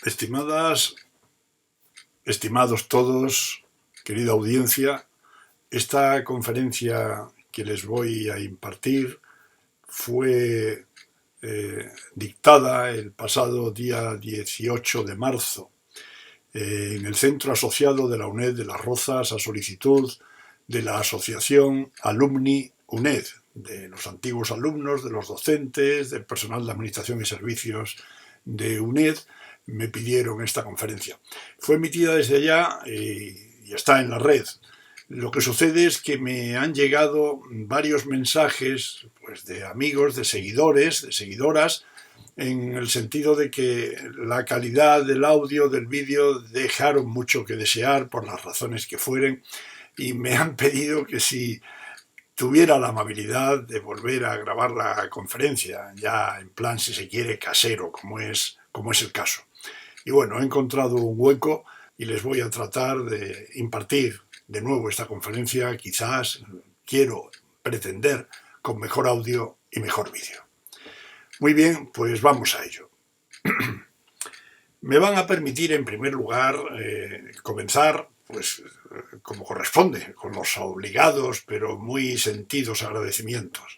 Estimadas, estimados todos, querida audiencia, esta conferencia que les voy a impartir fue dictada el pasado día 18 de marzo en el Centro Asociado de la UNED de Las Rozas a solicitud de la Asociación Alumni UNED, de los antiguos alumnos, de los docentes, del personal de Administración y Servicios de UNED. Me pidieron esta conferencia. Fue emitida desde allá y está en la red. Lo que sucede es que me han llegado varios mensajes, pues, de amigos, de seguidores, de seguidoras, en el sentido de que la calidad del audio, del vídeo, dejaron mucho que desear por las razones que fueren, y me han pedido que si tuviera la amabilidad de volver a grabar la conferencia, ya en plan, si se quiere, casero, como es el caso. Y bueno, he encontrado un hueco y les voy a tratar de impartir de nuevo esta conferencia, quizás, pretender, con mejor audio y mejor vídeo. Muy bien, pues vamos a ello. Me van a permitir, en primer lugar, comenzar, pues, como corresponde, con los obligados pero muy sentidos agradecimientos,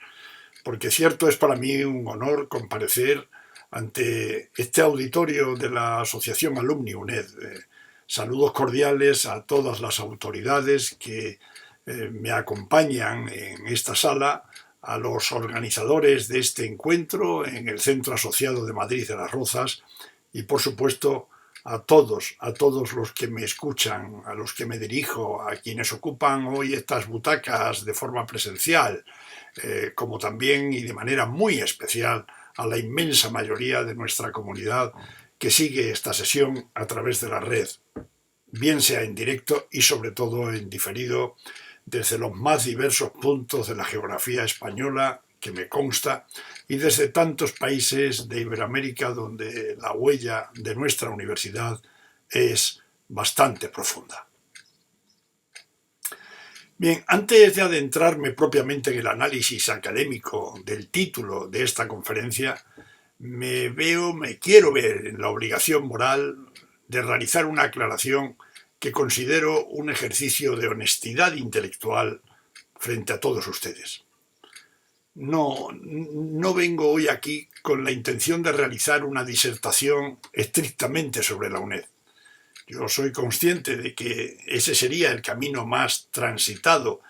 porque cierto es para mí un honor comparecer ante este auditorio de la Asociación Alumni UNED. Saludos cordiales a todas las autoridades que me acompañan en esta sala, a los organizadores de este encuentro en el Centro Asociado de Madrid de Las Rozas y, por supuesto, a todos los que me escuchan, a los que me dirijo, a quienes ocupan hoy estas butacas de forma presencial, como también y de manera muy especial a la inmensa mayoría de nuestra comunidad que sigue esta sesión a través de la red, bien sea en directo y sobre todo en diferido desde los más diversos puntos de la geografía española, que me consta, y desde tantos países de Iberoamérica donde la huella de nuestra universidad es bastante profunda. Bien, antes de adentrarme propiamente en el análisis académico del título de esta conferencia, me quiero ver en la obligación moral de realizar una aclaración que considero un ejercicio de honestidad intelectual frente a todos ustedes. No vengo hoy aquí con la intención de realizar una disertación estrictamente sobre la UNED. Yo soy consciente de que ese sería el camino más transitado,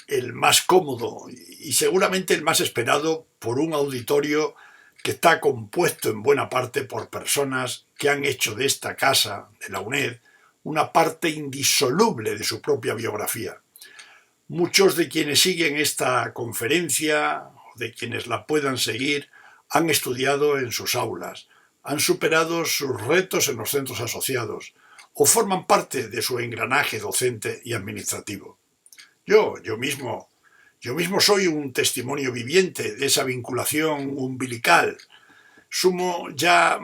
el más cómodo y seguramente el más esperado por un auditorio que está compuesto en buena parte por personas que han hecho de esta casa, de la UNED, una parte indisoluble de su propia biografía. Muchos de quienes siguen esta conferencia, o de quienes la puedan seguir, han estudiado en sus aulas, han superado sus retos en los centros asociados, o forman parte de su engranaje docente y administrativo. Yo mismo soy un testimonio viviente de esa vinculación umbilical. Sumo ya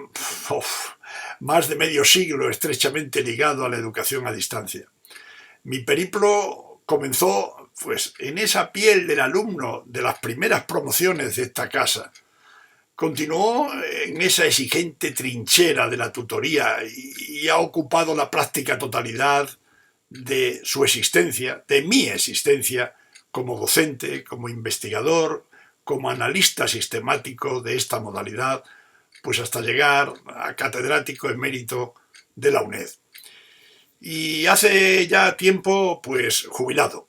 más de medio siglo estrechamente ligado a la educación a distancia. Mi periplo comenzó, pues, en esa piel del alumno de las primeras promociones de esta casa. Continuó en esa exigente trinchera de la tutoría y ha ocupado la práctica totalidad de su existencia, de mi existencia, como docente, como investigador, como analista sistemático de esta modalidad, pues hasta llegar a catedrático emérito de la UNED. Y hace ya tiempo, pues, jubilado.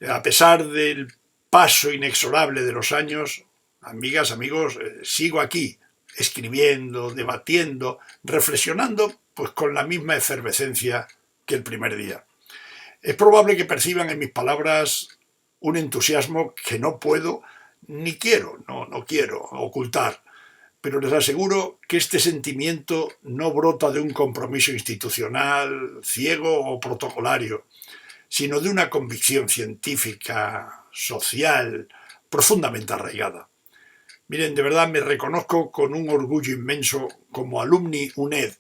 A pesar del paso inexorable de los años, amigas, amigos, sigo aquí, escribiendo, debatiendo, reflexionando, pues con la misma efervescencia que el primer día. Es probable que perciban en mis palabras un entusiasmo que no puedo ni quiero, no quiero ocultar, pero les aseguro que este sentimiento no brota de un compromiso institucional, ciego o protocolario, sino de una convicción científica, social, profundamente arraigada. Miren, de verdad me reconozco con un orgullo inmenso como alumni UNED,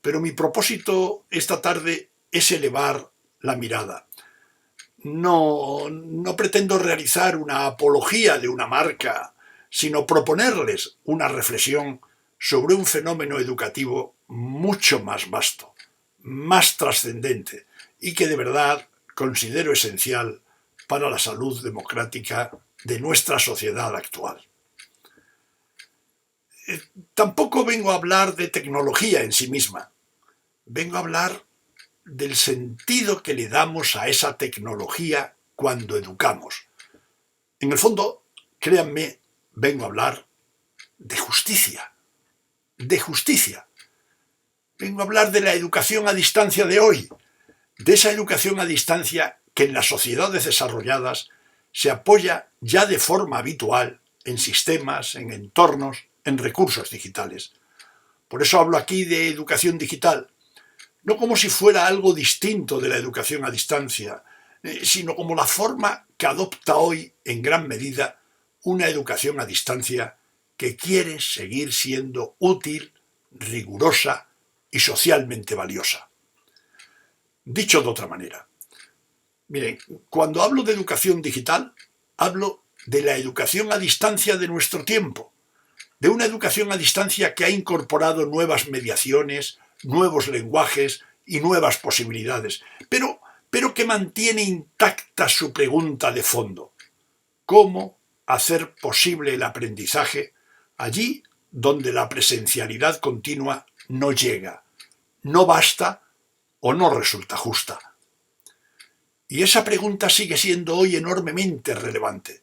pero mi propósito esta tarde es elevar la mirada. No pretendo realizar una apología de una marca, sino proponerles una reflexión sobre un fenómeno educativo mucho más vasto, más trascendente y que de verdad considero esencial para la salud democrática de nuestra sociedad actual. Tampoco vengo a hablar de tecnología en sí misma, vengo a hablar del sentido que le damos a esa tecnología cuando educamos. En el fondo, créanme, vengo a hablar de justicia, de justicia. Vengo a hablar de la educación a distancia de hoy, de esa educación a distancia que en las sociedades desarrolladas se apoya ya de forma habitual en sistemas, en entornos, en recursos digitales. Por eso hablo aquí de educación digital, no como si fuera algo distinto de la educación a distancia, sino como la forma que adopta hoy en gran medida una educación a distancia que quiere seguir siendo útil, rigurosa y socialmente valiosa. Dicho de otra manera, miren, cuando hablo de educación digital, hablo de la educación a distancia de nuestro tiempo, de una educación a distancia que ha incorporado nuevas mediaciones, nuevos lenguajes y nuevas posibilidades, pero que mantiene intacta su pregunta de fondo: ¿cómo hacer posible el aprendizaje allí donde la presencialidad continua no llega, no basta o no resulta justa? Y esa pregunta sigue siendo hoy enormemente relevante.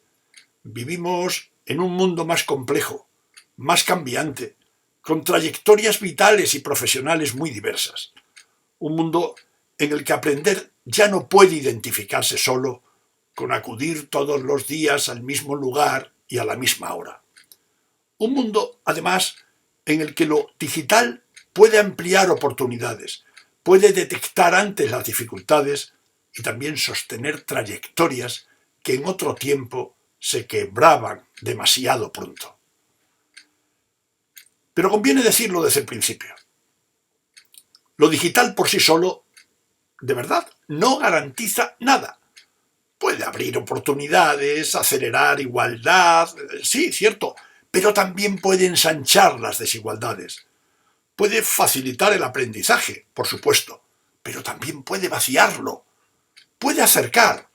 Vivimos en un mundo más complejo, más cambiante, con trayectorias vitales y profesionales muy diversas. Un mundo en el que aprender ya no puede identificarse solo con acudir todos los días al mismo lugar y a la misma hora. Un mundo, además, en el que lo digital puede ampliar oportunidades, puede detectar antes las dificultades y también sostener trayectorias que en otro tiempo se quebraban demasiado pronto. Pero conviene decirlo desde el principio. Lo digital por sí solo, de verdad, no garantiza nada. Puede abrir oportunidades, acelerar igualdad, sí, cierto, pero también puede ensanchar las desigualdades. Puede facilitar el aprendizaje, por supuesto, pero también puede vaciarlo. Puede acercar,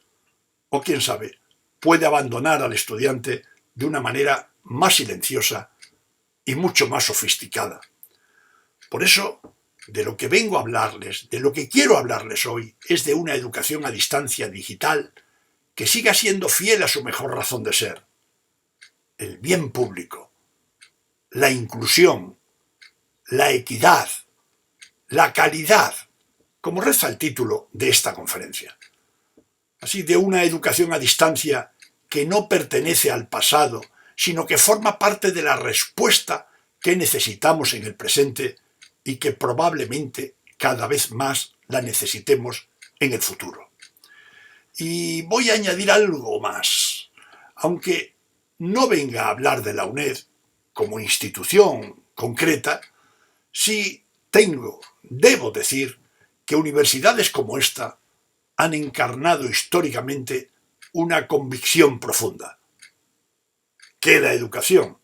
o quién sabe, puede abandonar al estudiante de una manera más silenciosa y mucho más sofisticada. Por eso, de lo que vengo a hablarles, de lo que quiero hablarles hoy, es de una educación a distancia digital que siga siendo fiel a su mejor razón de ser: el bien público, la inclusión, la equidad, la calidad, como reza el título de esta conferencia. Así, de una educación a distancia que no pertenece al pasado, sino que forma parte de la respuesta que necesitamos en el presente y que probablemente cada vez más la necesitemos en el futuro. Y voy a añadir algo más. Aunque no venga a hablar de la UNED como institución concreta, sí debo decir que universidades como esta han encarnado históricamente una convicción profunda: que la educación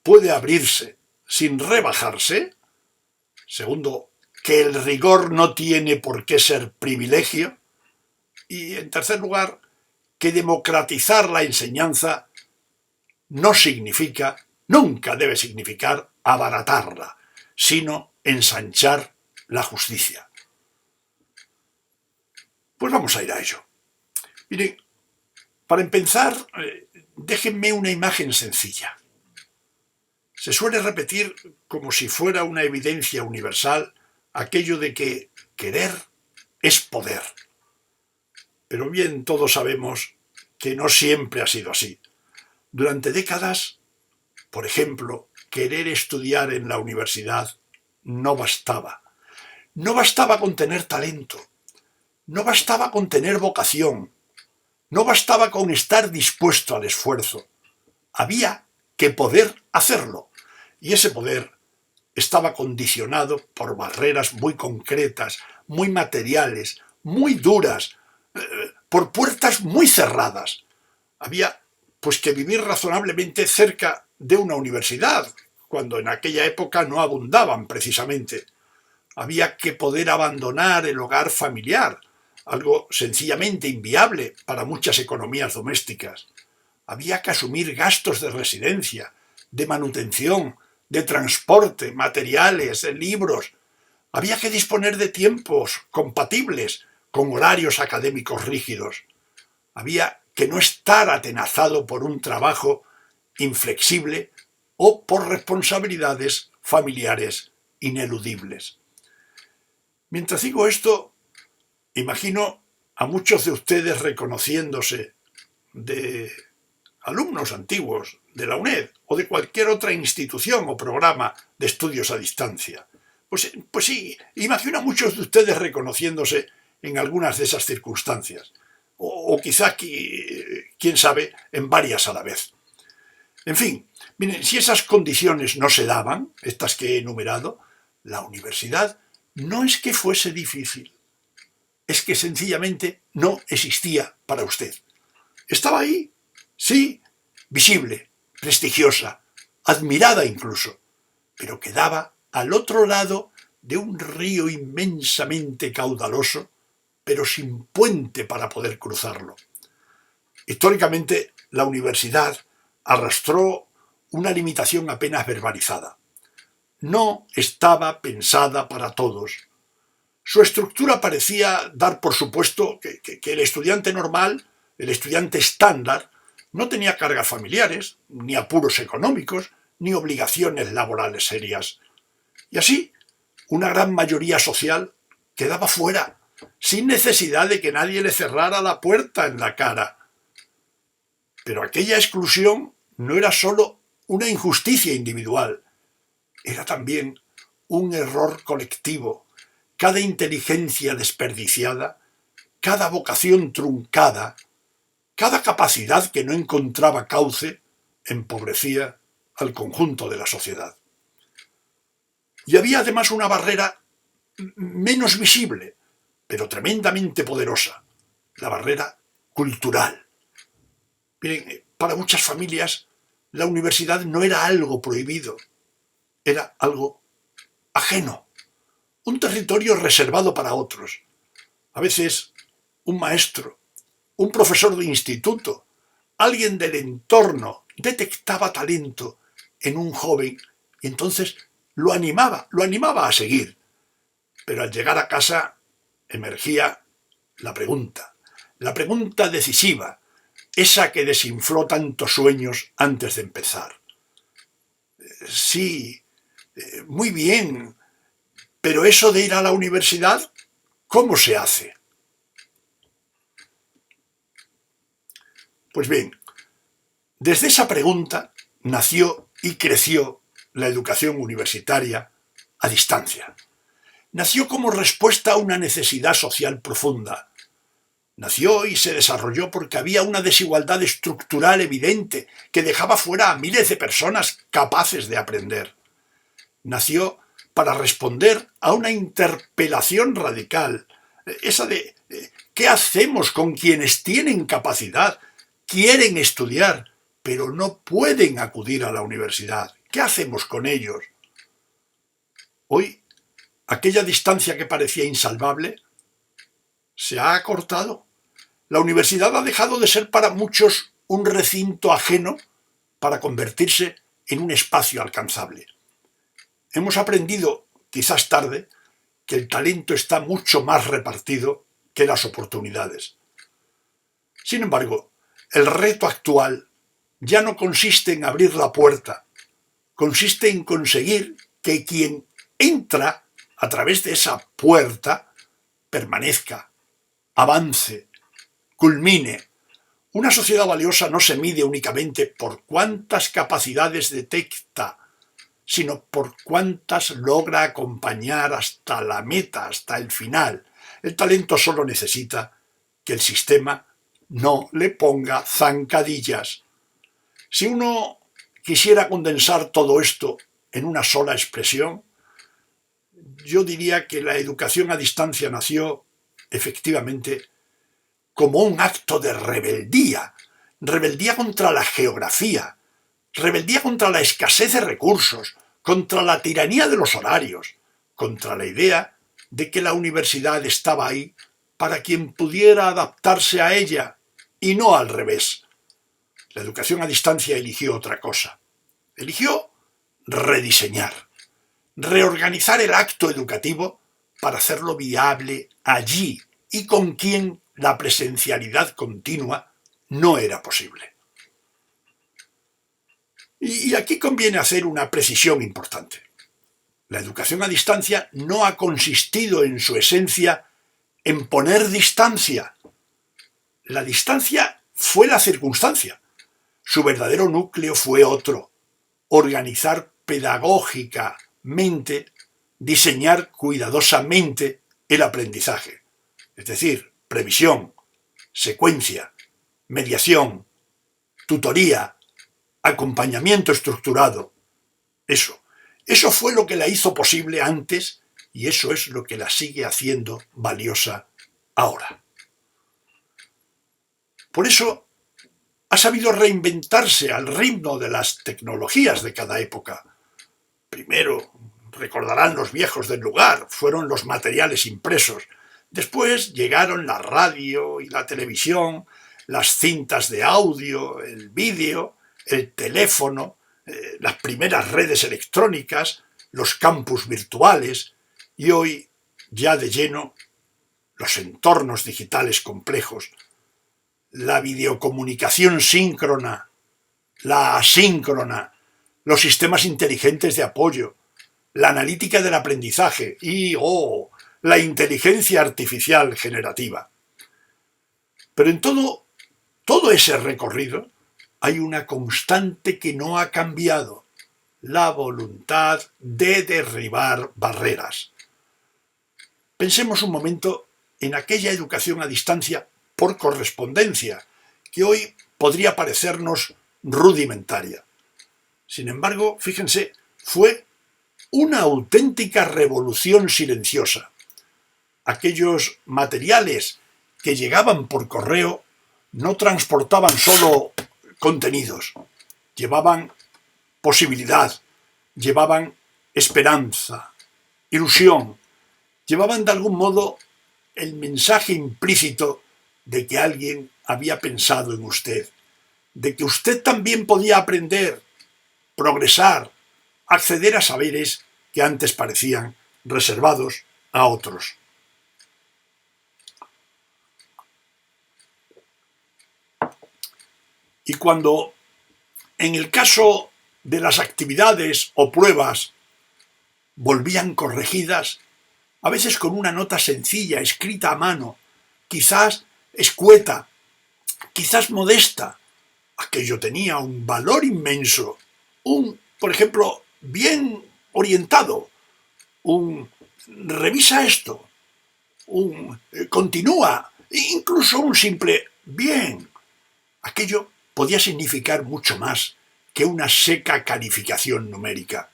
puede abrirse sin rebajarse. Segundo, que el rigor no tiene por qué ser privilegio. Y, en tercer lugar, que democratizar la enseñanza no significa, nunca debe significar, abaratarla, sino ensanchar la justicia. Pues vamos a ir a ello. Miren, para empezar, déjenme una imagen sencilla. Se suele repetir como si fuera una evidencia universal aquello de que querer es poder. Pero bien, todos sabemos que no siempre ha sido así. Durante décadas, por ejemplo, querer estudiar en la universidad no bastaba. No bastaba con tener talento, no bastaba con tener vocación, no bastaba con estar dispuesto al esfuerzo. Había que poder hacerlo, y ese poder estaba condicionado por barreras muy concretas, muy materiales, muy duras, por puertas muy cerradas. Había pues que vivir razonablemente cerca de una universidad, cuando en aquella época no abundaban precisamente. Había que poder abandonar el hogar familiar, algo sencillamente inviable para muchas economías domésticas. Había que asumir gastos de residencia, de manutención, de transporte, materiales, libros. Había que disponer de tiempos compatibles con horarios académicos rígidos. Había que no estar atenazado por un trabajo inflexible o por responsabilidades familiares ineludibles. Mientras digo esto, imagino a muchos de ustedes reconociéndose de alumnos antiguos de la UNED o de cualquier otra institución o programa de estudios a distancia. Pues sí, imagino a muchos de ustedes reconociéndose en algunas de esas circunstancias, o quizá, quién sabe, en varias a la vez. En fin, miren, si esas condiciones no se daban, estas que he enumerado, la universidad no es que fuese difícil, es que sencillamente no existía para usted. Estaba ahí, sí, visible, prestigiosa, admirada incluso, pero quedaba al otro lado de un río inmensamente caudaloso, pero sin puente para poder cruzarlo. Históricamente, la universidad arrastró una limitación apenas verbalizada. No estaba pensada para todos. Su estructura parecía dar por supuesto que el estudiante normal, el estudiante estándar, no tenía cargas familiares, ni apuros económicos, ni obligaciones laborales serias. Y así, una gran mayoría social quedaba fuera, sin necesidad de que nadie le cerrara la puerta en la cara. Pero aquella exclusión no era solo una injusticia individual, era también un error colectivo. Cada inteligencia desperdiciada, cada vocación truncada, cada capacidad que no encontraba cauce, empobrecía al conjunto de la sociedad. Y había además una barrera menos visible, pero tremendamente poderosa, la barrera cultural. Miren, para muchas familias la universidad no era algo prohibido, era algo ajeno, un territorio reservado para otros. A veces un maestro, un profesor de instituto, alguien del entorno detectaba talento en un joven y entonces lo animaba a seguir. Pero al llegar a casa emergía la pregunta decisiva, esa que desinfló tantos sueños antes de empezar. Sí, muy bien, pero eso de ir a la universidad, ¿cómo se hace? Pues bien, desde esa pregunta nació y creció la educación universitaria a distancia. Nació como respuesta a una necesidad social profunda. Nació y se desarrolló porque había una desigualdad estructural evidente que dejaba fuera a miles de personas capaces de aprender. Nació para responder a una interpelación radical, esa de ¿qué hacemos con quienes tienen capacidad, quieren estudiar, pero no pueden acudir a la universidad? ¿Qué hacemos con ellos? Hoy, aquella distancia que parecía insalvable se ha acortado. La universidad ha dejado de ser para muchos un recinto ajeno para convertirse en un espacio alcanzable. Hemos aprendido, quizás tarde, que el talento está mucho más repartido que las oportunidades. Sin embargo, el reto actual ya no consiste en abrir la puerta, consiste en conseguir que quien entra a través de esa puerta permanezca, avance, culmine. Una sociedad valiosa no se mide únicamente por cuántas capacidades detecta, sino por cuántas logra acompañar hasta la meta, hasta el final. El talento solo necesita que el sistema no le ponga zancadillas. Si uno quisiera condensar todo esto en una sola expresión, yo diría que la educación a distancia nació, efectivamente, como un acto de rebeldía contra la geografía, rebeldía contra la escasez de recursos, contra la tiranía de los horarios, contra la idea de que la universidad estaba ahí para quien pudiera adaptarse a ella y no al revés. La educación a distancia eligió otra cosa. Eligió rediseñar, reorganizar el acto educativo para hacerlo viable allí y con quien la presencialidad continua no era posible. Y aquí conviene hacer una precisión importante. La educación a distancia no ha consistido en su esencia en poner distancia. La distancia fue la circunstancia. Su verdadero núcleo fue otro: organizar pedagógicamente, diseñar cuidadosamente el aprendizaje. Es decir, previsión, secuencia, mediación, tutoría, acompañamiento estructurado. Eso fue lo que la hizo posible antes y eso es lo que la sigue haciendo valiosa ahora. Por eso ha sabido reinventarse al ritmo de las tecnologías de cada época. Primero, recordarán los viejos del lugar, fueron los materiales impresos. Después llegaron la radio y la televisión, las cintas de audio, el vídeo, el teléfono, las primeras redes electrónicas, los campus virtuales y hoy, ya de lleno, los entornos digitales complejos, la videocomunicación síncrona, la asíncrona, los sistemas inteligentes de apoyo, la analítica del aprendizaje y, la inteligencia artificial generativa. Pero en todo ese recorrido hay una constante que no ha cambiado: la voluntad de derribar barreras. Pensemos un momento en aquella educación a distancia por correspondencia, que hoy podría parecernos rudimentaria. Sin embargo, fíjense, fue una auténtica revolución silenciosa. Aquellos materiales que llegaban por correo no transportaban solo contenidos, llevaban posibilidad, llevaban esperanza, ilusión, llevaban de algún modo el mensaje implícito de que alguien había pensado en usted, de que usted también podía aprender, progresar, acceder a saberes que antes parecían reservados a otros. Y cuando, en el caso de las actividades o pruebas, volvían corregidas, a veces con una nota sencilla, escrita a mano, quizás escueta, quizás modesta, aquello tenía un valor inmenso, por ejemplo, bien orientado, revisa esto, continúa, incluso un simple bien. Aquello podía significar mucho más que una seca calificación numérica.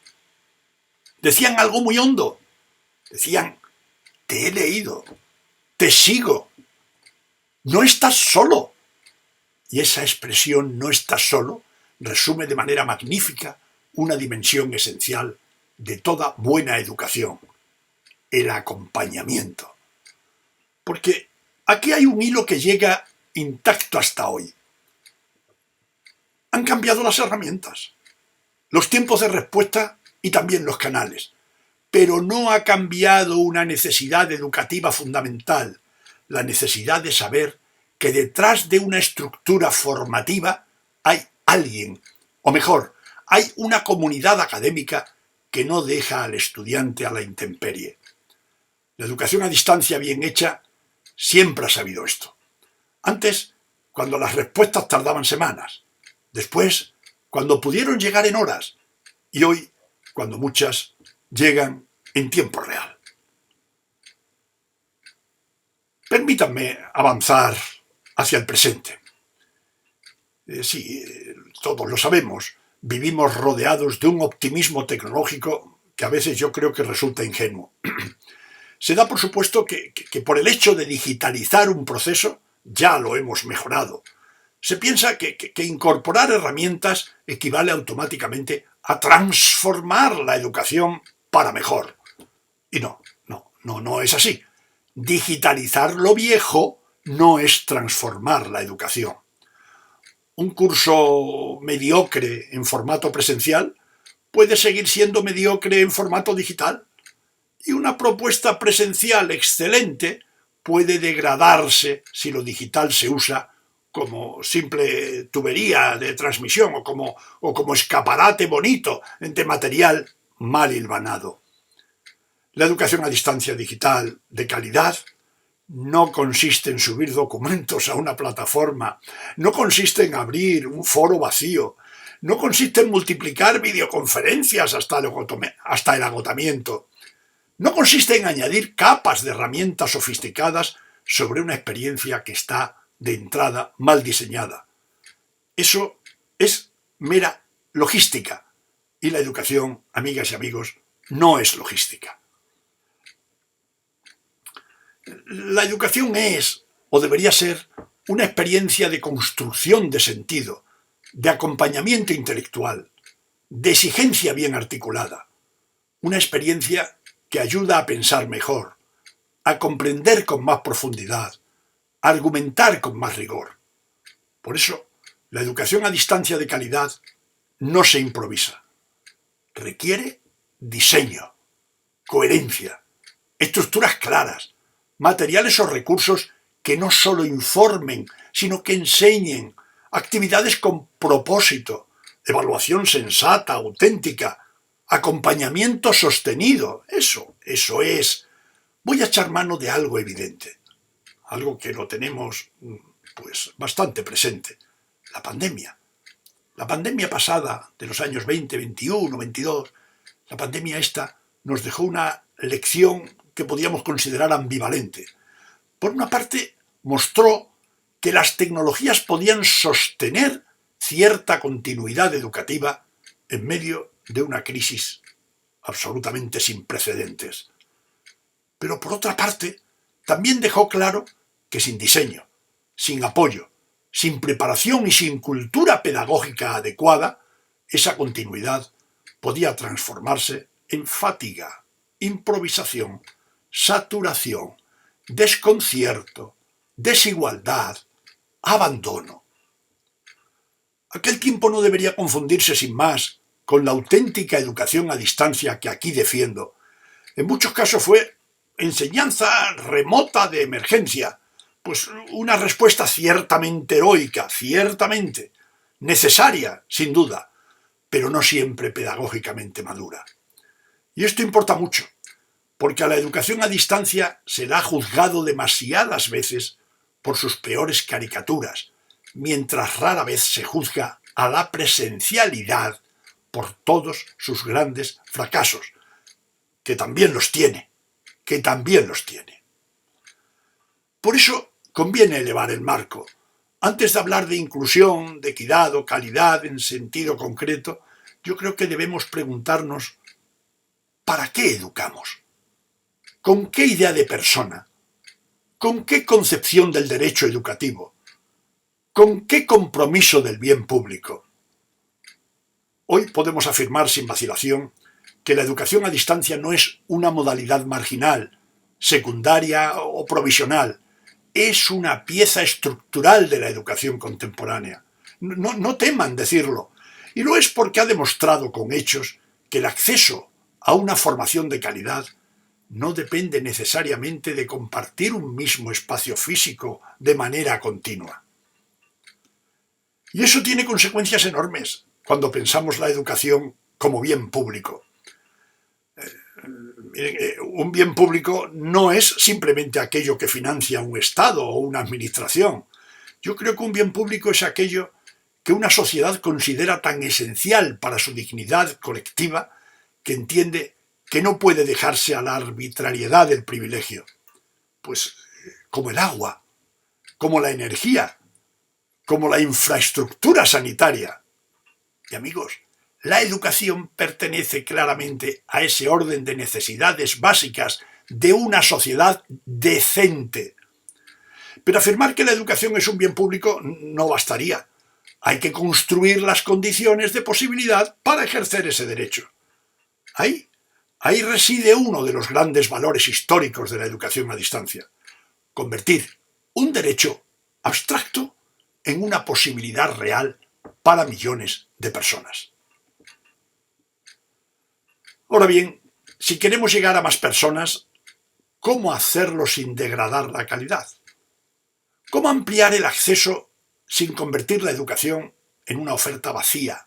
Decían algo muy hondo, decían: te he leído, te sigo, no estás solo. Y esa expresión "no estás solo" resume de manera magnífica una dimensión esencial de toda buena educación: el acompañamiento. Porque aquí hay un hilo que llega intacto hasta hoy. Han cambiado las herramientas, los tiempos de respuesta y también los canales, pero no ha cambiado una necesidad educativa fundamental: la necesidad de saber que detrás de una estructura formativa hay alguien, o mejor, hay una comunidad académica que no deja al estudiante a la intemperie. La educación a distancia bien hecha siempre ha sabido esto. Antes, cuando las respuestas tardaban semanas. Después, cuando pudieron llegar en horas. Y hoy, cuando muchas llegan en tiempo real. Permítanme avanzar hacia el presente. Sí, todos lo sabemos, vivimos rodeados de un optimismo tecnológico que a veces yo creo que resulta ingenuo. Se da por supuesto que por el hecho de digitalizar un proceso ya lo hemos mejorado. Se piensa que incorporar herramientas equivale automáticamente a transformar la educación para mejor. Y no es así. Digitalizar lo viejo no es transformar la educación. Un curso mediocre en formato presencial puede seguir siendo mediocre en formato digital. Y una propuesta presencial excelente puede degradarse si lo digital se usa como simple tubería de transmisión o como escaparate bonito de material mal hilvanado. La educación a distancia digital de calidad no consiste en subir documentos a una plataforma, no consiste en abrir un foro vacío, no consiste en multiplicar videoconferencias hasta el agotamiento, no consiste en añadir capas de herramientas sofisticadas sobre una experiencia que está de entrada mal diseñada. Eso es mera logística y la educación, amigas y amigos, no es logística. La educación es, o debería ser, una experiencia de construcción de sentido, de acompañamiento intelectual, de exigencia bien articulada, una experiencia que ayuda a pensar mejor, a comprender con más profundidad, a argumentar con más rigor. Por eso, la educación a distancia de calidad no se improvisa. Requiere diseño, coherencia, estructuras claras, materiales o recursos que no solo informen, sino que enseñen, actividades con propósito, evaluación sensata, auténtica, acompañamiento sostenido. Eso es. Voy a echar mano de algo evidente, algo que lo tenemos pues bastante presente, la pandemia. La pandemia pasada, de los años 20, 21, 22, la pandemia esta nos dejó una lección que podíamos considerar ambivalente. Por una parte, mostró que las tecnologías podían sostener cierta continuidad educativa en medio de una crisis absolutamente sin precedentes. Pero por otra parte, también dejó claro que sin diseño, sin apoyo, sin preparación y sin cultura pedagógica adecuada, esa continuidad podía transformarse en fatiga, improvisación, saturación, desconcierto, desigualdad, abandono. Aquel tiempo no debería confundirse sin más con la auténtica educación a distancia que aquí defiendo. En muchos casos fue enseñanza remota de emergencia, pues una respuesta ciertamente heroica, ciertamente necesaria, sin duda, pero no siempre pedagógicamente madura. Y esto importa mucho, porque a la educación a distancia se la ha juzgado demasiadas veces por sus peores caricaturas, mientras rara vez se juzga a la presencialidad por todos sus grandes fracasos, que también los tiene. Por eso conviene elevar el marco. Antes de hablar de inclusión, de equidad o calidad en sentido concreto, yo creo que debemos preguntarnos ¿para qué educamos? ¿Con qué idea de persona? ¿Con qué concepción del derecho educativo? ¿Con qué compromiso del bien público? Hoy podemos afirmar sin vacilación que la educación a distancia no es una modalidad marginal, secundaria o provisional. Es una pieza estructural de la educación contemporánea. No teman decirlo. Y lo es porque ha demostrado con hechos que el acceso a una formación de calidad no depende necesariamente de compartir un mismo espacio físico de manera continua. Y eso tiene consecuencias enormes cuando pensamos la educación como bien público. Un bien público no es simplemente aquello que financia un Estado o una administración. Yo creo que un bien público es aquello que una sociedad considera tan esencial para su dignidad colectiva que entiende que no puede dejarse a la arbitrariedad del privilegio. Pues como el agua, como la energía, como la infraestructura sanitaria. Y amigos, la educación pertenece claramente a ese orden de necesidades básicas de una sociedad decente. Pero afirmar que la educación es un bien público no bastaría. Hay que construir las condiciones de posibilidad para ejercer ese derecho. Ahí reside uno de los grandes valores históricos de la educación a distancia: convertir un derecho abstracto en una posibilidad real para millones de personas. Ahora bien, si queremos llegar a más personas, ¿cómo hacerlo sin degradar la calidad? ¿Cómo ampliar el acceso sin convertir la educación en una oferta vacía?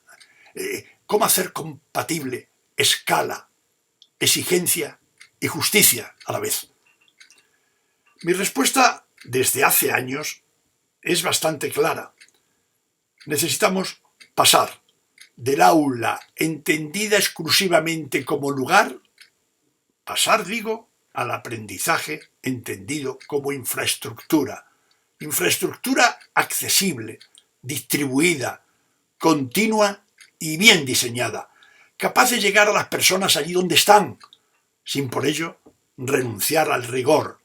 ¿Cómo hacer compatible escala, exigencia y justicia a la vez? Mi respuesta desde hace años es bastante clara. Necesitamos pasar del aula entendida exclusivamente como lugar, al aprendizaje entendido como infraestructura. Infraestructura accesible, distribuida, continua y bien diseñada, capaz de llegar a las personas allí donde están, sin por ello renunciar al rigor.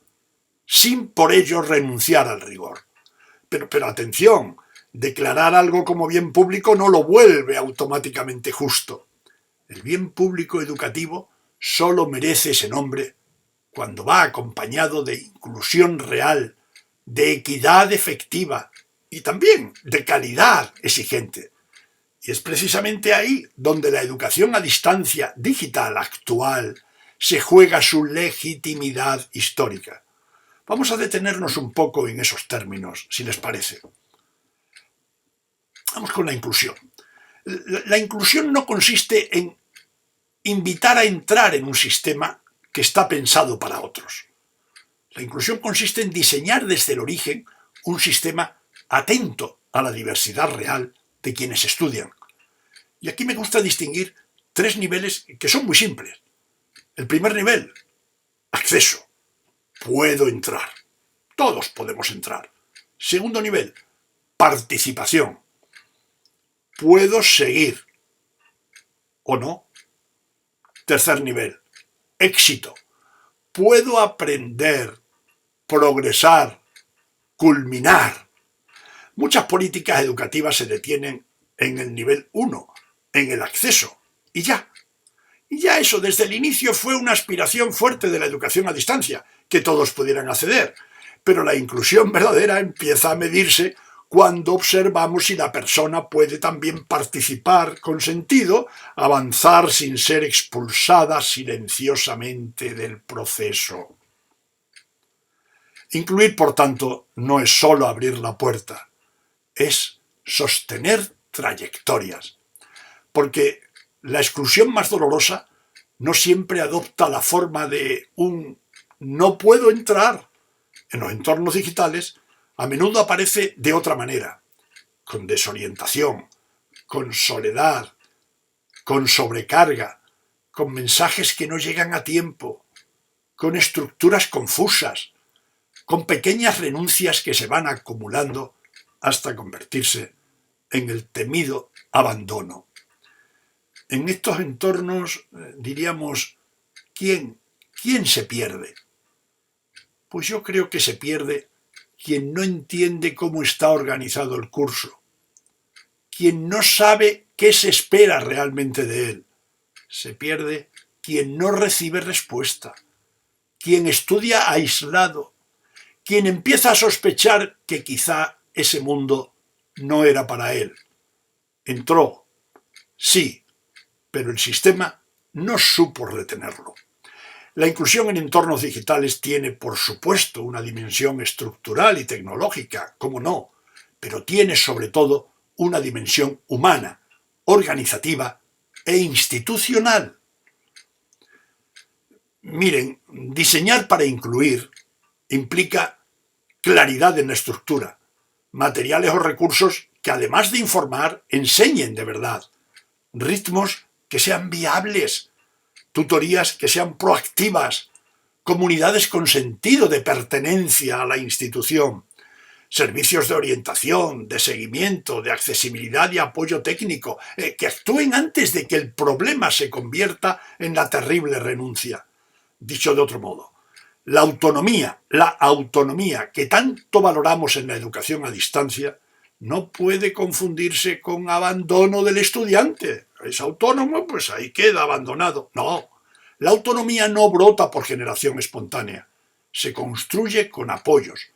Pero atención, declarar algo como bien público no lo vuelve automáticamente justo. El bien público educativo solo merece ese nombre cuando va acompañado de inclusión real, de equidad efectiva y también de calidad exigente. Y es precisamente ahí donde la educación a distancia digital actual se juega su legitimidad histórica. Vamos a detenernos un poco en esos términos, si les parece. Vamos con la inclusión. La inclusión no consiste en invitar a entrar en un sistema que está pensado para otros. La inclusión consiste en diseñar desde el origen un sistema atento a la diversidad real de quienes estudian. Y aquí me gusta distinguir 3 niveles que son muy simples. El primer nivel: acceso. Puedo entrar. Todos podemos entrar. Segundo nivel: participación. Puedo seguir o no. Tercer nivel: éxito. Puedo aprender, progresar, culminar. Muchas políticas educativas se detienen en el nivel 1, en el acceso, y ya. Y ya eso desde el inicio fue una aspiración fuerte de la educación a distancia, que todos pudieran acceder. Pero la inclusión verdadera empieza a medirse cuando observamos si la persona puede también participar con sentido, avanzar sin ser expulsada silenciosamente del proceso. Incluir, por tanto, no es solo abrir la puerta, es sostener trayectorias. Porque la exclusión más dolorosa no siempre adopta la forma de un no puedo entrar. En los entornos digitales a menudo aparece de otra manera, con desorientación, con soledad, con sobrecarga, con mensajes que no llegan a tiempo, con estructuras confusas, con pequeñas renuncias que se van acumulando hasta convertirse en el temido abandono. En estos entornos, diríamos, ¿quién se pierde? Pues yo creo que se pierde quien no entiende cómo está organizado el curso, quien no sabe qué se espera realmente de él. Se pierde quien no recibe respuesta, quien estudia aislado, quien empieza a sospechar que quizá ese mundo no era para él. Entró, sí, pero el sistema no supo retenerlo. La inclusión en entornos digitales tiene, por supuesto, una dimensión estructural y tecnológica, cómo no, pero tiene sobre todo una dimensión humana, organizativa e institucional. Miren, diseñar para incluir implica claridad en la estructura, materiales o recursos que, además de informar, enseñen de verdad, ritmos que sean viables, tutorías que sean proactivas, comunidades con sentido de pertenencia a la institución, servicios de orientación, de seguimiento, de accesibilidad y apoyo técnico, que actúen antes de que el problema se convierta en la terrible renuncia. Dicho de otro modo, la autonomía que tanto valoramos en la educación a distancia no puede confundirse con abandono del estudiante. Es autónomo, pues ahí queda abandonado. No, la autonomía no brota por generación espontánea. Se construye con apoyos,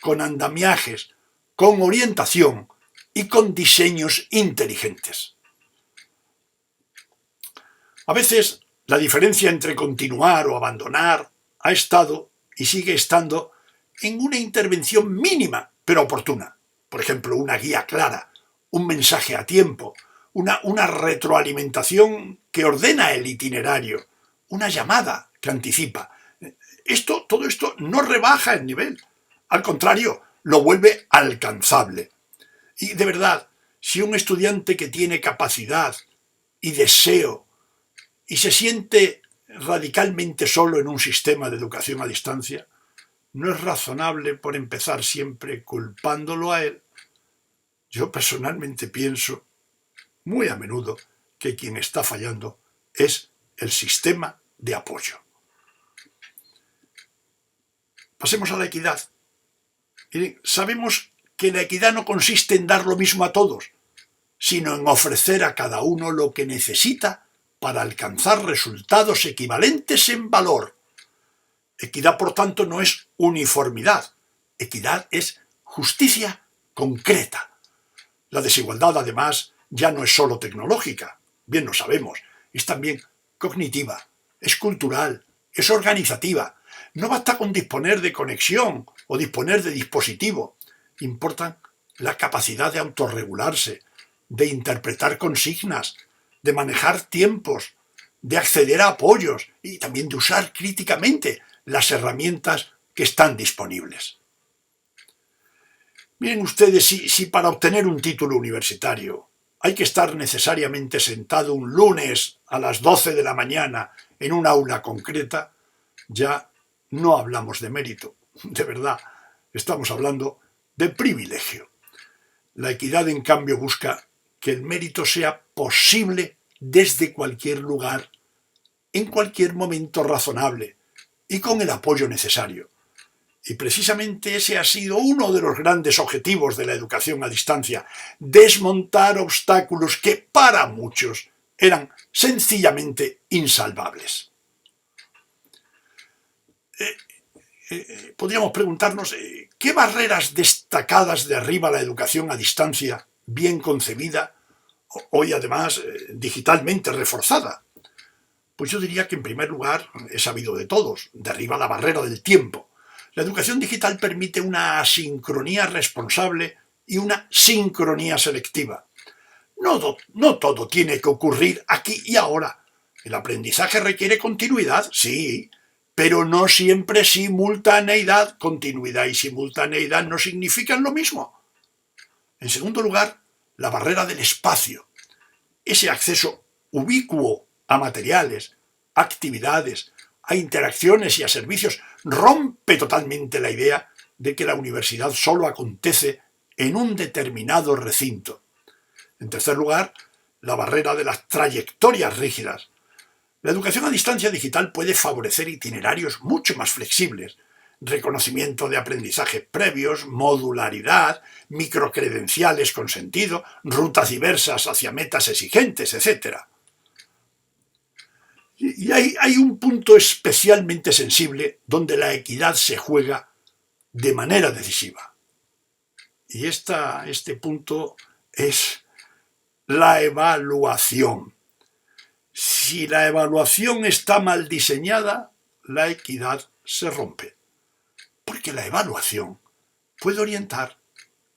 con andamiajes, con orientación y con diseños inteligentes. A veces la diferencia entre continuar o abandonar ha estado y sigue estando en una intervención mínima pero oportuna. Por ejemplo, una guía clara, un mensaje a tiempo, una retroalimentación que ordena el itinerario, una llamada que anticipa. Todo esto no rebaja el nivel, al contrario, lo vuelve alcanzable. Y de verdad, si un estudiante que tiene capacidad y deseo y se siente radicalmente solo en un sistema de educación a distancia, no es razonable por empezar siempre culpándolo a él. Yo personalmente pienso, muy a menudo, que quien está fallando es el sistema de apoyo. Pasemos a la equidad. Miren, sabemos que la equidad no consiste en dar lo mismo a todos, sino en ofrecer a cada uno lo que necesita para alcanzar resultados equivalentes en valor. Equidad, por tanto, no es uniformidad. Equidad es justicia concreta. La desigualdad, además, ya no es solo tecnológica, bien lo sabemos, es también cognitiva, es cultural, es organizativa. No basta con disponer de conexión o disponer de dispositivo. Importan la capacidad de autorregularse, de interpretar consignas, de manejar tiempos, de acceder a apoyos y también de usar críticamente las herramientas que están disponibles. Miren ustedes, si para obtener un título universitario hay que estar necesariamente sentado un lunes a las 12 de la mañana en un aula concreta, ya no hablamos de mérito, de verdad, estamos hablando de privilegio. La equidad, en cambio, busca que el mérito sea posible desde cualquier lugar, en cualquier momento razonable y con el apoyo necesario. Y precisamente ese ha sido uno de los grandes objetivos de la educación a distancia, desmontar obstáculos que para muchos eran sencillamente insalvables. Podríamos preguntarnos, ¿qué barreras destacadas derriba la educación a distancia bien concebida, hoy además digitalmente reforzada? Pues yo diría que en primer lugar, es sabido de todos, derriba la barrera del tiempo. La educación digital permite una asincronía responsable y una sincronía selectiva. No todo tiene que ocurrir aquí y ahora. El aprendizaje requiere continuidad, sí, pero no siempre simultaneidad. Continuidad y simultaneidad no significan lo mismo. En segundo lugar, la barrera del espacio. Ese acceso ubicuo a materiales, a actividades, a interacciones y a servicios rompe totalmente la idea de que la universidad solo acontece en un determinado recinto. En tercer lugar, la barrera de las trayectorias rígidas. La educación a distancia digital puede favorecer itinerarios mucho más flexibles, reconocimiento de aprendizajes previos, modularidad, microcredenciales con sentido, rutas diversas hacia metas exigentes, etc. Y hay un punto especialmente sensible donde la equidad se juega de manera decisiva. Y este punto es la evaluación. Si la evaluación está mal diseñada, la equidad se rompe. Porque la evaluación puede orientar,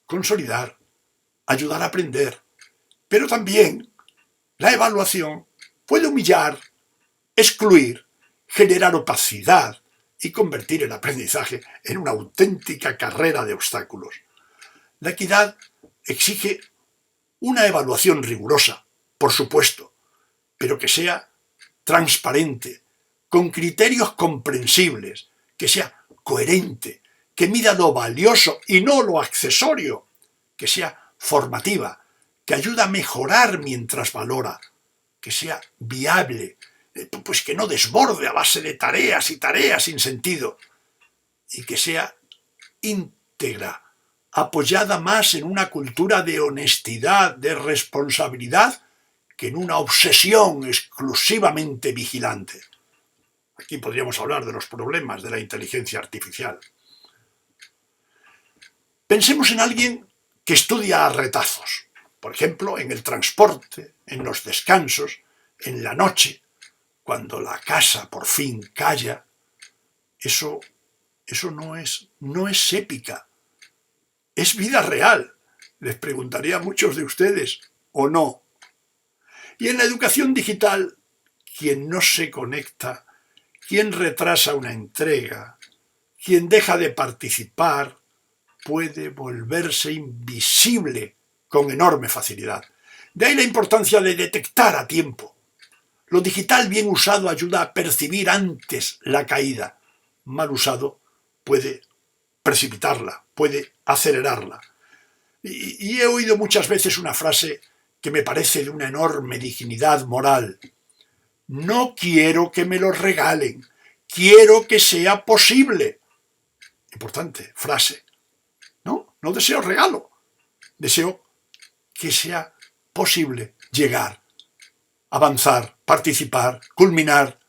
consolidar, ayudar a aprender, pero también la evaluación puede humillar, excluir, generar opacidad y convertir el aprendizaje en una auténtica carrera de obstáculos. La equidad exige una evaluación rigurosa, por supuesto, pero que sea transparente, con criterios comprensibles, que sea coherente, que mida lo valioso y no lo accesorio, que sea formativa, que ayuda a mejorar mientras valora, que sea viable, pues que no desborde a base de tareas y tareas sin sentido, y que sea íntegra, apoyada más en una cultura de honestidad, de responsabilidad, que en una obsesión exclusivamente vigilante. Aquí podríamos hablar de los problemas de la inteligencia artificial. Pensemos en alguien que estudia a retazos, por ejemplo, en el transporte, en los descansos, en la noche, cuando la casa por fin calla. Eso no es épica, es vida real. Les preguntaría a muchos de ustedes, ¿o no? Y en la educación digital, quien no se conecta, quien retrasa una entrega, quien deja de participar, puede volverse invisible con enorme facilidad. De ahí la importancia de detectar a tiempo. Lo digital bien usado ayuda a percibir antes la caída. Mal usado puede precipitarla, puede acelerarla. Y he oído muchas veces una frase que me parece de una enorme dignidad moral. No quiero que me lo regalen, quiero que sea posible. Importante frase. No deseo regalo, deseo que sea posible llegar, avanzar, participar, culminar.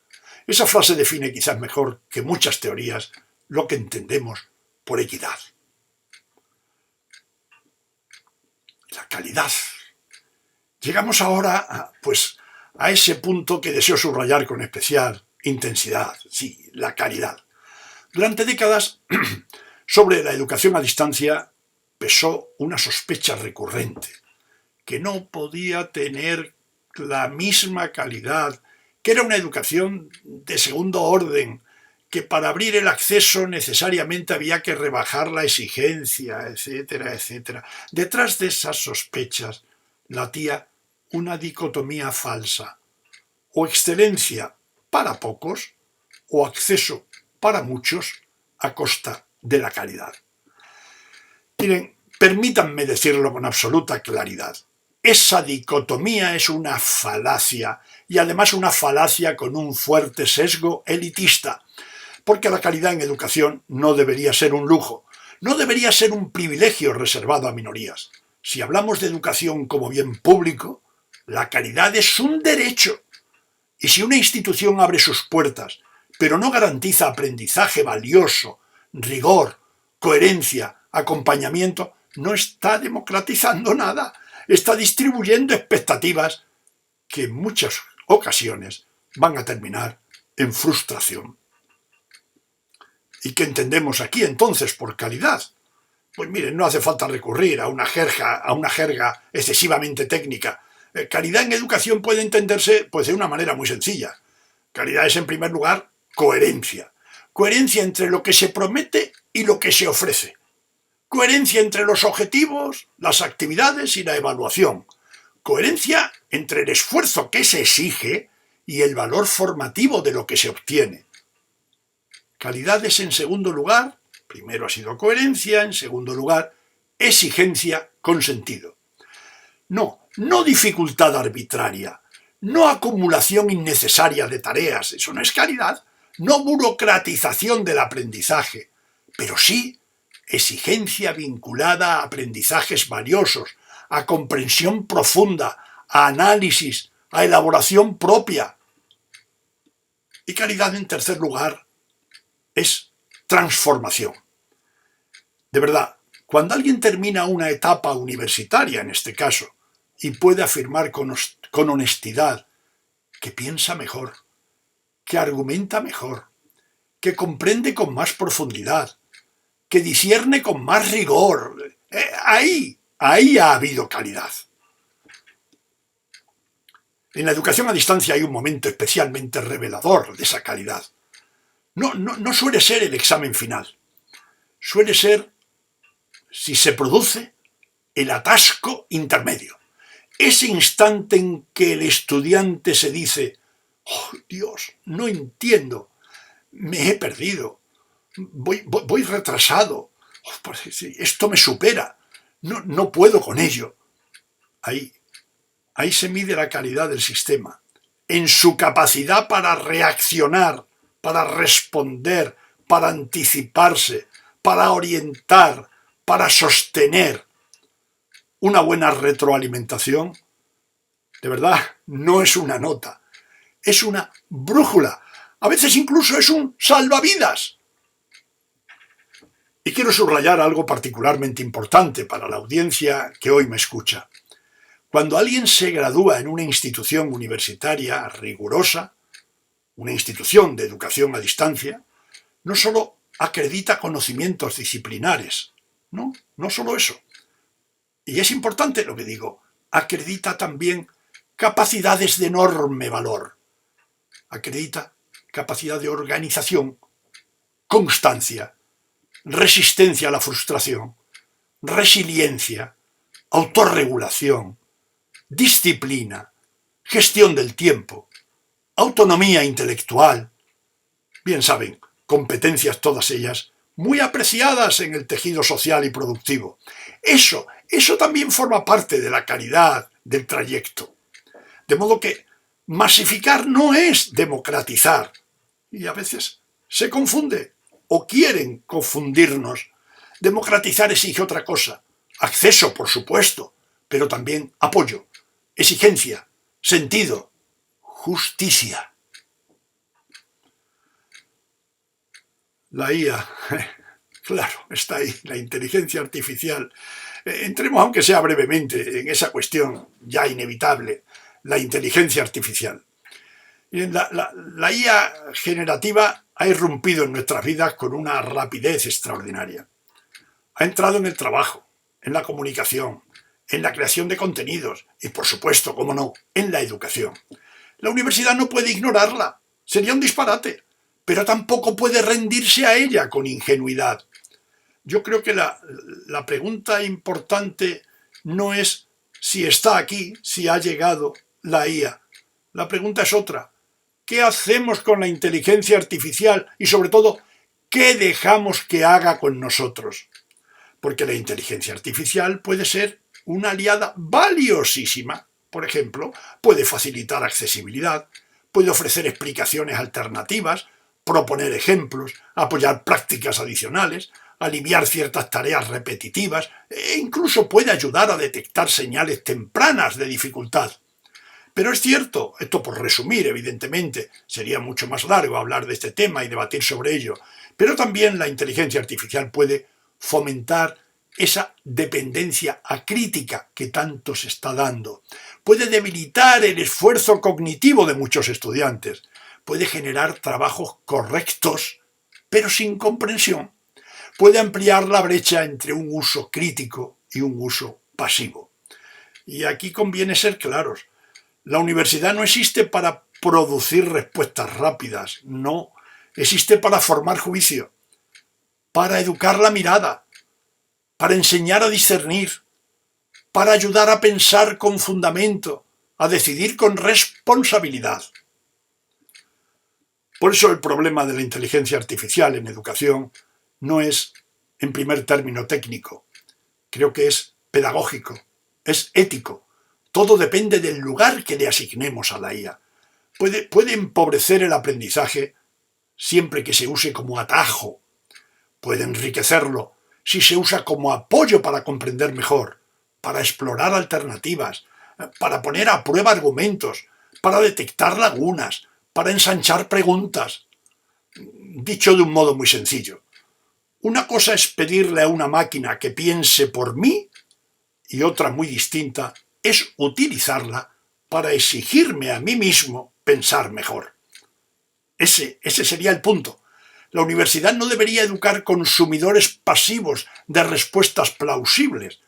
Esa frase define quizás mejor que muchas teorías lo que entendemos por equidad. La calidad. Llegamos ahora a ese punto que deseo subrayar con especial intensidad, sí, la calidad. Durante décadas, sobre la educación a distancia pesó una sospecha recurrente, que no podía tener la misma calidad, que era una educación de segundo orden, que para abrir el acceso necesariamente había que rebajar la exigencia, etcétera, etcétera. Detrás de esas sospechas latía una dicotomía falsa: o excelencia para pocos, o acceso para muchos a costa de la calidad. Miren, permítanme decirlo con absoluta claridad. Esa dicotomía es una falacia, y además una falacia con un fuerte sesgo elitista, porque la calidad en educación no debería ser un lujo, no debería ser un privilegio reservado a minorías. Si hablamos de educación como bien público, la calidad es un derecho. Y si una institución abre sus puertas, pero no garantiza aprendizaje valioso, rigor, coherencia, acompañamiento, no está democratizando nada, está distribuyendo expectativas que en muchas ocasiones van a terminar en frustración. ¿Y qué entendemos aquí entonces por calidad? Pues miren, no hace falta recurrir a una jerga excesivamente técnica. Calidad en educación puede entenderse de una manera muy sencilla. Calidad es, en primer lugar, coherencia. Coherencia entre lo que se promete y lo que se ofrece. Coherencia entre los objetivos, las actividades y la evaluación. Coherencia entre el esfuerzo que se exige y el valor formativo de lo que se obtiene. Calidad es, en segundo lugar, primero ha sido coherencia, en segundo lugar, exigencia con sentido. No dificultad arbitraria, no acumulación innecesaria de tareas, eso no es calidad, no burocratización del aprendizaje, pero sí exigencia vinculada a aprendizajes valiosos, a comprensión profunda, a análisis, a elaboración propia. Y calidad, en tercer lugar, es transformación. De verdad, cuando alguien termina una etapa universitaria, en este caso, y puede afirmar con honestidad que piensa mejor, que argumenta mejor, que comprende con más profundidad, que discierne con más rigor, ahí ha habido calidad. En la educación a distancia hay un momento especialmente revelador de esa calidad. No suele ser el examen final, suele ser, si se produce, el atasco intermedio. Ese instante en que el estudiante se dice: «Oh, Dios, no entiendo, me he perdido, voy retrasado, esto me supera, no puedo con ello». Ahí se mide la calidad del sistema, en su capacidad para reaccionar, para responder, para anticiparse, para orientar, para sostener una buena retroalimentación, de verdad, no es una nota, es una brújula. A veces incluso es un salvavidas. Y quiero subrayar algo particularmente importante para la audiencia que hoy me escucha. Cuando alguien se gradúa en una institución universitaria rigurosa, una institución de educación a distancia, no solo acredita conocimientos disciplinares, no solo eso. Y es importante lo que digo, acredita también capacidades de enorme valor. Acredita capacidad de organización, constancia, resistencia a la frustración, resiliencia, autorregulación, disciplina, gestión del tiempo, autonomía intelectual. Bien saben, competencias todas ellas muy apreciadas en el tejido social y productivo. Eso también forma parte de la calidad del trayecto. De modo que masificar no es democratizar. Y a veces se confunde o quieren confundirnos. Democratizar exige otra cosa. Acceso, por supuesto, pero también apoyo, exigencia, sentido, justicia. La IA, claro, está ahí, la inteligencia artificial. Entremos, aunque sea brevemente, en esa cuestión ya inevitable, la inteligencia artificial. La IA generativa ha irrumpido en nuestras vidas con una rapidez extraordinaria. Ha entrado en el trabajo, en la comunicación, en la creación de contenidos y, por supuesto, cómo no, en la educación. La universidad no puede ignorarla, sería un disparate, pero tampoco puede rendirse a ella con ingenuidad. Yo creo que la pregunta importante no es si está aquí, si ha llegado la IA. La pregunta es otra. ¿Qué hacemos con la inteligencia artificial? Y sobre todo, ¿qué dejamos que haga con nosotros? Porque la inteligencia artificial puede ser una aliada valiosísima. Por ejemplo, puede facilitar accesibilidad, puede ofrecer explicaciones alternativas, proponer ejemplos, apoyar prácticas adicionales, aliviar ciertas tareas repetitivas e incluso puede ayudar a detectar señales tempranas de dificultad. Pero es cierto, esto por resumir, evidentemente, sería mucho más largo hablar de este tema y debatir sobre ello, pero también la inteligencia artificial puede fomentar esa dependencia acrítica que tanto se está dando. Puede debilitar el esfuerzo cognitivo de muchos estudiantes. Puede generar trabajos correctos, pero sin comprensión. Puede ampliar la brecha entre un uso crítico y un uso pasivo. Y aquí conviene ser claros. La universidad no existe para producir respuestas rápidas, no. Existe para formar juicio, para educar la mirada, para enseñar a discernir, para ayudar a pensar con fundamento, a decidir con responsabilidad. Por eso el problema de la inteligencia artificial en educación no es, en primer término, técnico. Creo que es pedagógico, es ético. Todo depende del lugar que le asignemos a la IA. Puede empobrecer el aprendizaje siempre que se use como atajo. Puede enriquecerlo si se usa como apoyo para comprender mejor, para explorar alternativas, para poner a prueba argumentos, para detectar lagunas, para ensanchar preguntas. Dicho de un modo muy sencillo, una cosa es pedirle a una máquina que piense por mí y otra muy distinta es utilizarla para exigirme a mí mismo pensar mejor. Ese sería el punto. La universidad no debería educar consumidores pasivos de respuestas plausibles.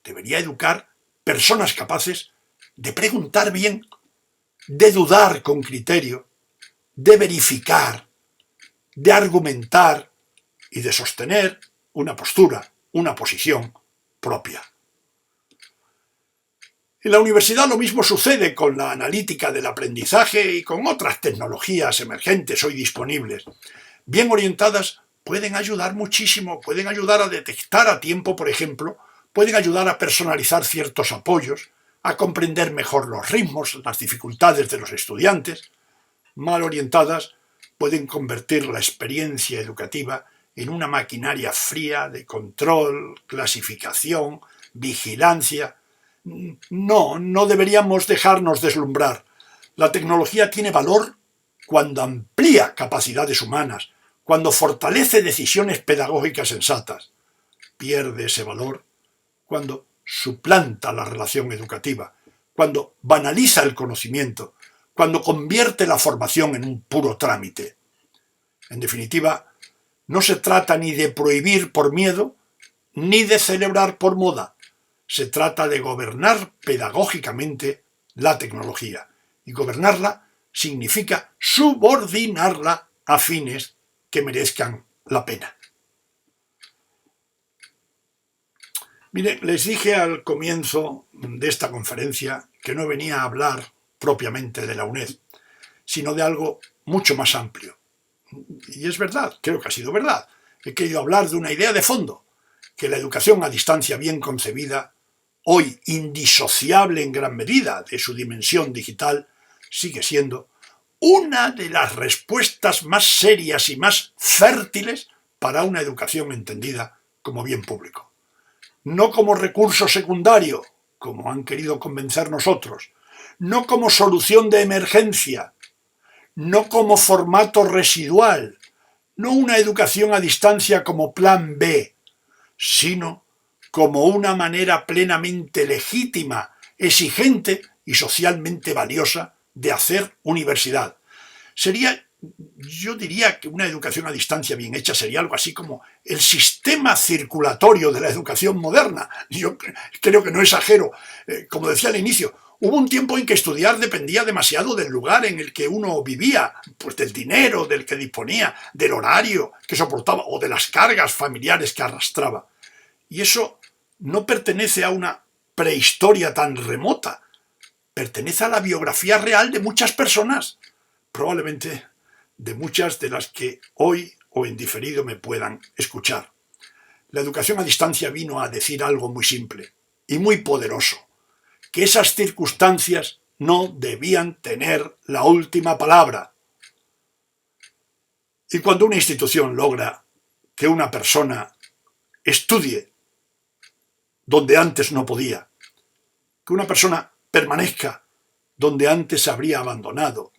Debería educar personas capaces de preguntar bien, de dudar con criterio, de verificar, de argumentar y de sostener una postura, una posición propia. En la universidad lo mismo sucede con la analítica del aprendizaje y con otras tecnologías emergentes hoy disponibles. Bien orientadas pueden ayudar muchísimo, pueden ayudar a detectar a tiempo, por ejemplo, pueden ayudar a personalizar ciertos apoyos, a comprender mejor los ritmos, las dificultades de los estudiantes. Mal orientadas pueden convertir la experiencia educativa en una maquinaria fría de control, clasificación, vigilancia. No deberíamos dejarnos deslumbrar. La tecnología tiene valor cuando amplía capacidades humanas, cuando fortalece decisiones pedagógicas sensatas. Pierde ese valor cuando suplanta la relación educativa, cuando banaliza el conocimiento, cuando convierte la formación en un puro trámite. En definitiva, no se trata ni de prohibir por miedo, ni de celebrar por moda. Se trata de gobernar pedagógicamente la tecnología. Y gobernarla significa subordinarla a fines que merezcan la pena. Mire, les dije al comienzo de esta conferencia que no venía a hablar propiamente de la UNED, sino de algo mucho más amplio. Y es verdad, creo que ha sido verdad. He querido hablar de una idea de fondo, que la educación a distancia bien concebida, hoy indisociable en gran medida de su dimensión digital, sigue siendo una de las respuestas más serias y más fértiles para una educación entendida como bien público. No como recurso secundario, como han querido convencernos otros, no como solución de emergencia, no como formato residual, no una educación a distancia como plan B, sino como una manera plenamente legítima, exigente y socialmente valiosa de hacer universidad. Yo diría que una educación a distancia bien hecha sería algo así como el sistema circulatorio de la educación moderna. Yo creo que no exagero. Como decía al inicio, hubo un tiempo en que estudiar dependía demasiado del lugar en el que uno vivía, pues del dinero del que disponía, del horario que soportaba o de las cargas familiares que arrastraba. Y eso no pertenece a una prehistoria tan remota. Pertenece a la biografía real de muchas personas, probablemente de muchas de las que hoy o en diferido me puedan escuchar. La educación a distancia vino a decir algo muy simple y muy poderoso, que esas circunstancias no debían tener la última palabra. Y cuando una institución logra que una persona estudie donde antes no podía, que una persona permanezca donde antes habría abandonado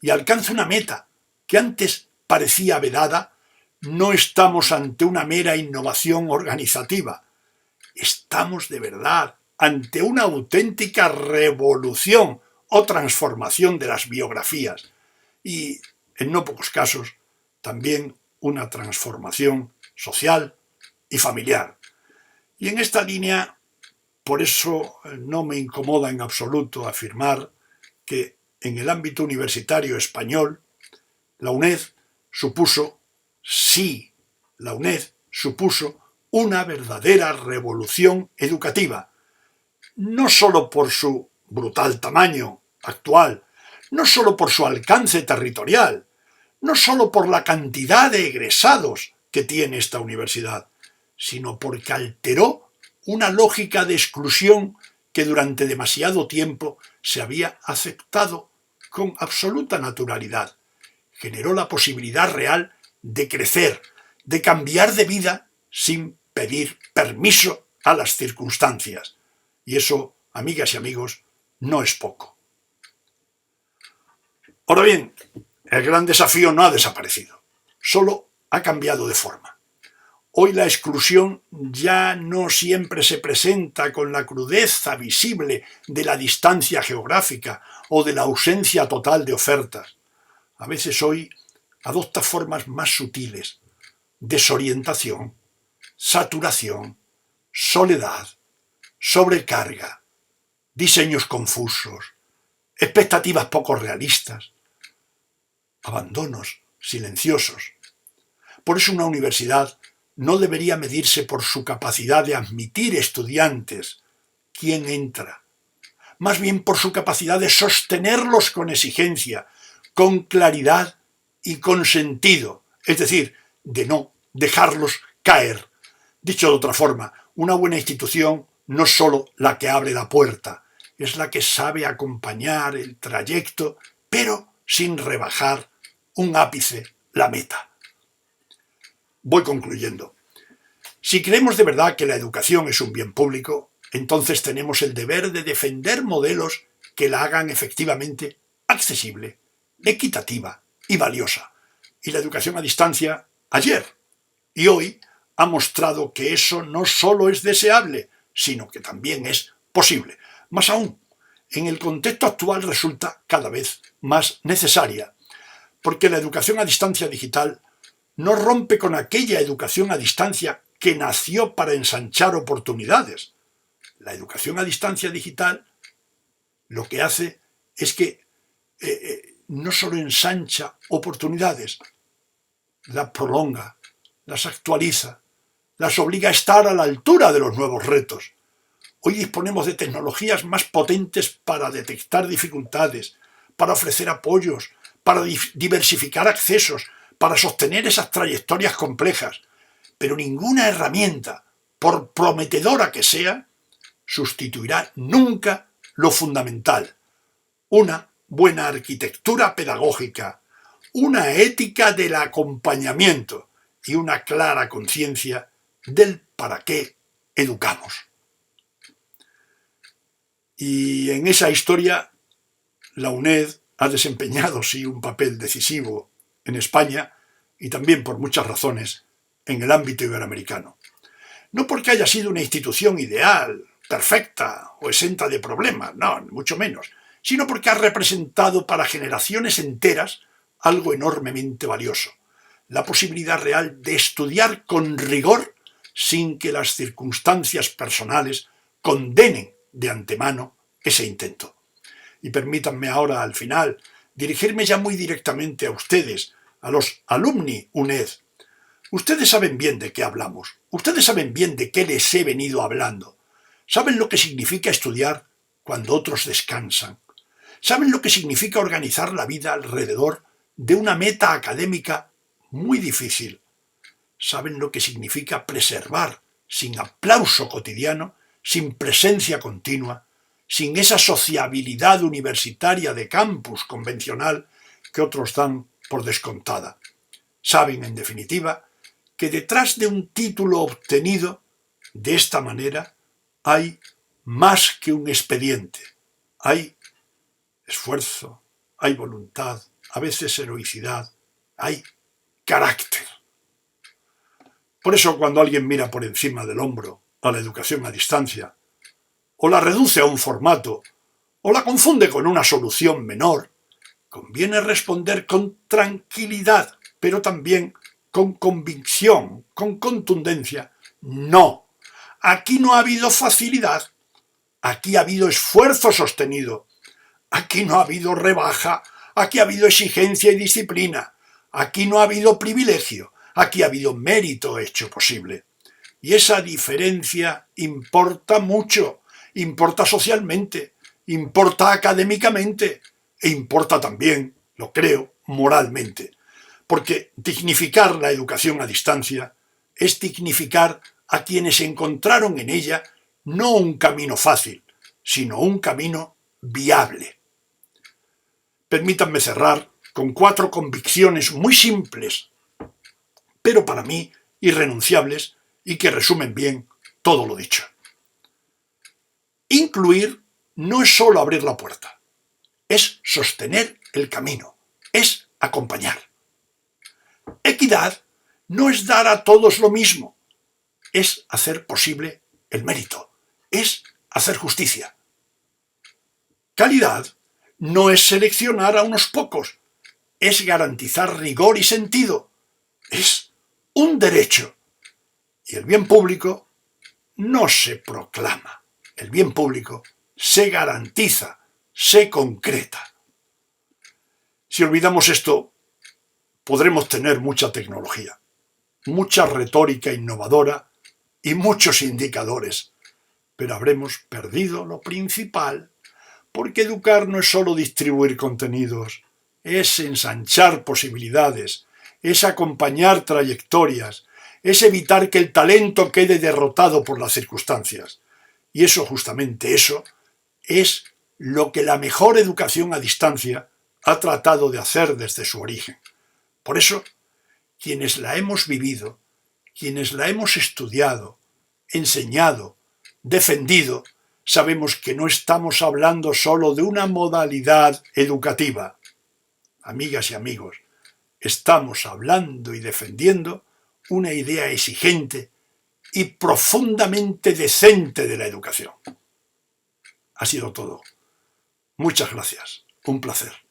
y alcance una meta que antes parecía vedada, no estamos ante una mera innovación organizativa. Estamos de verdad ante una auténtica revolución o transformación de las biografías y, en no pocos casos, también una transformación social y familiar. Y en esta línea, por eso no me incomoda en absoluto afirmar que en el ámbito universitario español, la UNED supuso una verdadera revolución educativa, no solo por su brutal tamaño actual, no solo por su alcance territorial, no solo por la cantidad de egresados que tiene esta universidad, sino porque alteró una lógica de exclusión que durante demasiado tiempo se había aceptado con absoluta naturalidad. Generó la posibilidad real de crecer, de cambiar de vida sin pedir permiso a las circunstancias. Y eso, amigas y amigos, no es poco. Ahora bien, el gran desafío no ha desaparecido, solo ha cambiado de forma. Hoy la exclusión ya no siempre se presenta con la crudeza visible de la distancia geográfica o de la ausencia total de ofertas. A veces hoy adopta formas más sutiles: desorientación, saturación, soledad, sobrecarga, diseños confusos, expectativas poco realistas, abandonos silenciosos. Por eso una universidad no debería medirse por su capacidad de admitir estudiantes, quién entra, más bien por su capacidad de sostenerlos con exigencia, con claridad y con sentido, es decir, de no dejarlos caer. Dicho de otra forma, una buena institución no es solo la que abre la puerta, es la que sabe acompañar el trayecto, pero sin rebajar un ápice la meta. Voy concluyendo. Si creemos de verdad que la educación es un bien público, entonces tenemos el deber de defender modelos que la hagan efectivamente accesible, equitativa y valiosa. Y la educación a distancia, ayer y hoy, ha mostrado que eso no solo es deseable, sino que también es posible. Más aún, en el contexto actual resulta cada vez más necesaria, porque la educación a distancia digital no rompe con aquella educación a distancia que nació para ensanchar oportunidades. La educación a distancia digital lo que hace es que no solo ensancha oportunidades, las prolonga, las actualiza, las obliga a estar a la altura de los nuevos retos. Hoy disponemos de tecnologías más potentes para detectar dificultades, para ofrecer apoyos, para diversificar accesos, para sostener esas trayectorias complejas. Pero ninguna herramienta, por prometedora que sea, sustituirá nunca lo fundamental: una buena arquitectura pedagógica, una ética del acompañamiento y una clara conciencia del para qué educamos. Y en esa historia, la UNED ha desempeñado, sí, un papel decisivo en España y también, por muchas razones, en el ámbito iberoamericano. No porque haya sido una institución ideal, perfecta o exenta de problemas, no, ni mucho menos, sino porque ha representado para generaciones enteras algo enormemente valioso: la posibilidad real de estudiar con rigor sin que las circunstancias personales condenen de antemano ese intento. Y permítanme ahora, al final, dirigirme ya muy directamente a ustedes, a los alumni UNED. Ustedes saben bien de qué hablamos, ustedes saben bien de qué les he venido hablando, saben lo que significa estudiar cuando otros descansan, saben lo que significa organizar la vida alrededor de una meta académica muy difícil, saben lo que significa preservar, sin aplauso cotidiano, sin presencia continua, sin esa sociabilidad universitaria de campus convencional que otros dan por descontada. Saben, en definitiva, que detrás de un título obtenido de esta manera hay más que un expediente. Hay esfuerzo, hay voluntad, a veces heroicidad, hay carácter. Por eso, cuando alguien mira por encima del hombro a la educación a distancia, o la reduce a un formato, o la confunde con una solución menor, conviene responder con tranquilidad, pero también con convicción, con contundencia: no, aquí no ha habido facilidad, aquí ha habido esfuerzo sostenido, aquí no ha habido rebaja, aquí ha habido exigencia y disciplina, aquí no ha habido privilegio, aquí ha habido mérito hecho posible. Y esa diferencia importa mucho, importa socialmente, importa académicamente e importa también, lo creo, moralmente. Porque dignificar la educación a distancia es dignificar a quienes encontraron en ella no un camino fácil, sino un camino viable. Permítanme cerrar con 4 convicciones muy simples, pero para mí irrenunciables, y que resumen bien todo lo dicho. Incluir no es solo abrir la puerta, es sostener el camino, es acompañar. Equidad no es dar a todos lo mismo, es hacer posible el mérito, es hacer justicia. Calidad no es seleccionar a unos pocos, es garantizar rigor y sentido, es un derecho. Y el bien público no se proclama, el bien público se garantiza, se concreta. Si olvidamos esto, podremos tener mucha tecnología, mucha retórica innovadora y muchos indicadores, pero habremos perdido lo principal, porque educar no es solo distribuir contenidos, es ensanchar posibilidades, es acompañar trayectorias, es evitar que el talento quede derrotado por las circunstancias. Y eso, justamente eso, es lo que la mejor educación a distancia ha tratado de hacer desde su origen. Por eso, quienes la hemos vivido, quienes la hemos estudiado, enseñado, defendido, sabemos que no estamos hablando solo de una modalidad educativa. Amigas y amigos, estamos hablando y defendiendo una idea exigente y profundamente decente de la educación. Ha sido todo. Muchas gracias. Un placer.